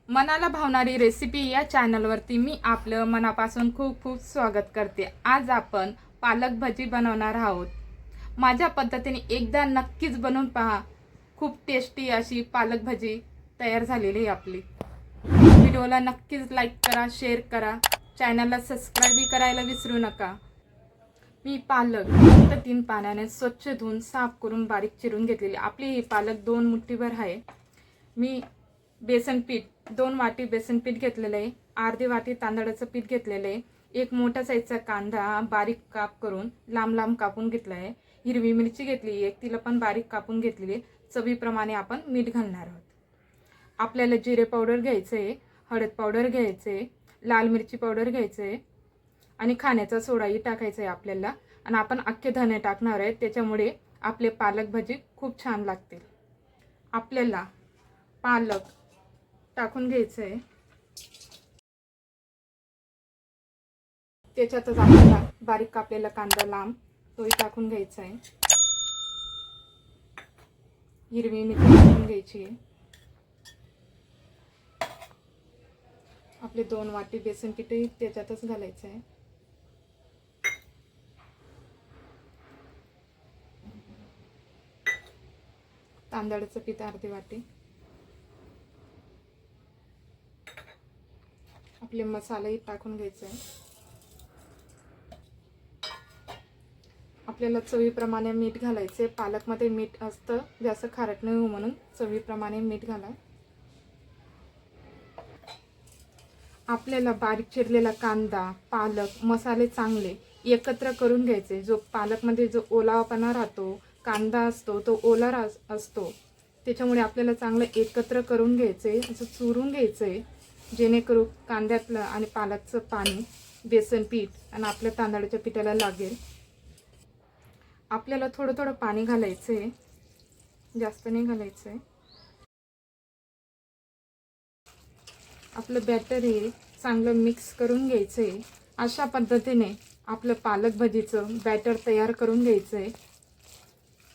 मनाला भावणारी रेसिपी या चॅनलवरती मी आपलं मनापासून खूप खूप स्वागत करते। आज आपण पालक भाजी बनवणार आहोत। माझ्या पद्धतीने एकदा नक्कीच बनवून पहा। खूप टेस्टी अशी पालक भाजी तयार झालेली आहे आपली। व्हिडिओला नक्कीच लाईक करा, शेअर करा, चॅनलला सबस्क्राइब करायला विसरू नका। मी पालक 2 ते 3 पाण्याने स्वच्छ धुवून साफ करून बारीक चिरून घेतलेली। आपली ही पालक 2 मुठीभर आहे। मी बेसन पीठ 2 वाटी बेसन पीठ घेतलेले आहे, अर्धी वाटी तांदळाचं पीठ घेतलेले आहे, एक मोठा साईजचा कांदा बारीक काप करून लांब लांब कापून घेतला आहे, हिरवी मिरची घेतली एक, तिला पण बारीक कापून घेतलेली, चवीप्रमाणे आपण मीठ घालणार आहोत। आपल्याला जिरे पावडर घ्यायचे आहे, हळद पावडर घ्यायचे आहे, लाल मिरची पावडर घ्यायचे आहे आणि खाण्याचा सोडाही टाकायचा आहे आपल्याला। आणि आपण अख्खे धने टाकणार आहे, त्याच्यामुळे आपले पालक भाजी खूप छान लागते। आपल्याला पालक टाकून घ्यायचं आहे, त्याच्यातच आपल्याला बारीक कापलेला कांदा लांब तोही टाकून घ्यायचा आहे, हिरवी मिरची टाकून घ्यायची आहे, आपले 2 वाटी बेसन पीठही त्याच्यातच घालायचं आहे, तांदळाचं पीठ अर्धी वाटी, आपले मसालेही टाकून घ्यायचे आहे। आपल्याला चवीप्रमाणे मीठ घालायचे, पालकमध्ये मीठ असतं, जास्त खारट नाही हो म्हणून चवीप्रमाणे मीठ घाला। आपल्याला बारीक चिरलेला कांदा, पालक, मसाले चांगले एकत्र करून घ्यायचे। जो पालकमध्ये जो ओलावापणा राहतो, कांदा असतो तो ओला असतो, त्याच्यामुळे आपल्याला चांगलं एकत्र करून घ्यायचे, असं चुरून घ्यायचे, जेणेकरून कांद्यातलं आणि पालकचं पाणी बेसन पीठ आणि आपल्या तांदळाच्या पिठाला लागेल। आपल्याला थोडं थोडं पाणी घालायचं आहे, जास्त नाही घालायचं आहे। आपलं बॅटर हे चांगलं मिक्स करून घ्यायचं आहे। अशा पद्धतीने आपलं पालक भाजीचं बॅटर तयार करून घ्यायचं आहे।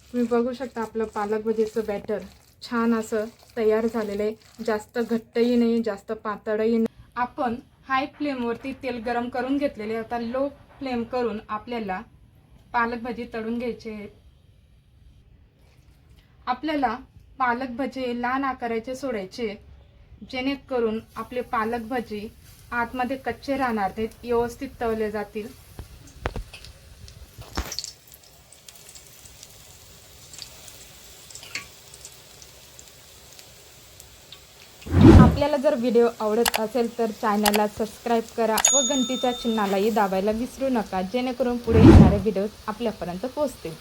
तुम्ही बघू शकता आपलं पालक भाजीचं बॅटर छान असं तयार झालेलं आहे, जास्त घट्टही नाही, जास्त पातळही नाही। आपण हाय फ्लेमवरती तेल गरम करून घेतलेले, आता लो फ्लेम करून आपल्याला पालक भाजी तळून घ्यायची आहे। आपल्याला पालक भाजी लहान आकाराचे सोडायचे, जेणेकरून आपले पालक भाजी आतमध्ये कच्चे राहणार नाहीत, व्यवस्थित तळले जातील। आपल्याला जर व्हिडिओ आवडत असेल तर चॅनलला सबस्क्राइब करा व घंटीच्या चिन्हालाही दाबायला विसरू नका, जेणेकरून पुढे येणारे व्हिडिओज आपल्यापर्यंत पोहोचतील।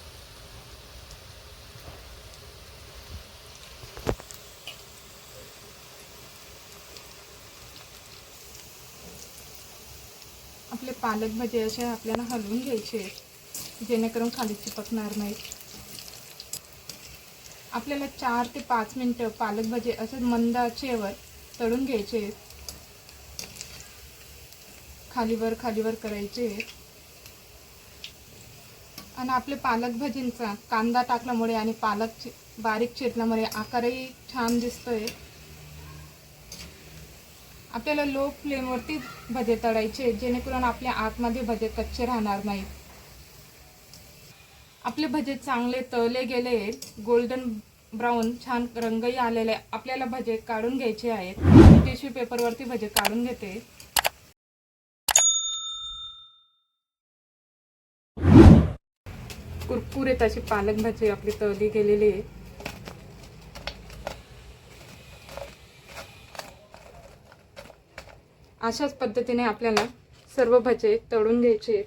आपले पालक भाजी असे आपल्याला हलवून घ्यायचे, जेणेकरून खाली चिपकणार नाहीत। आपल्याला 4 ते 5 मिनिटं पालक भाजी असे मंद आचेवर तळून घ्यायचे, खालीवर करायचे। आणि आपले पालक भाजींचा कांदा टाकल्यामुळे आणि पालक बारीक चिरल्यामुळे आकारही छान दिसतोय। आपल्याला लो फ्लेमवरती भजे तळायचे, जेणेकरून आपल्या आतमध्ये भजे कच्चे राहणार नाहीत। आपले भजे चांगले तळले गेले, गोल्डन ब्राऊन छान रंगही आलेले। आपल्याला भजे काढून घ्यायचे आहेत, टिश्यू पेपरवरती भजे काढून घेते। कुरकुरीत अशी पालक भाजी आपली तळली गेलेली आहे। अशाच पद्धतीने आपल्याला सर्व भजे तळून घ्यायचे।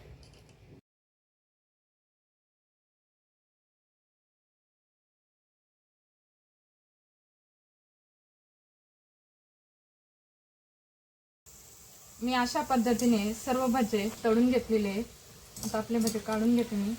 मी अशा पद्धतीने सर्व भजे तळून घेतलेले, आता आपले भजे काढून घेते मी।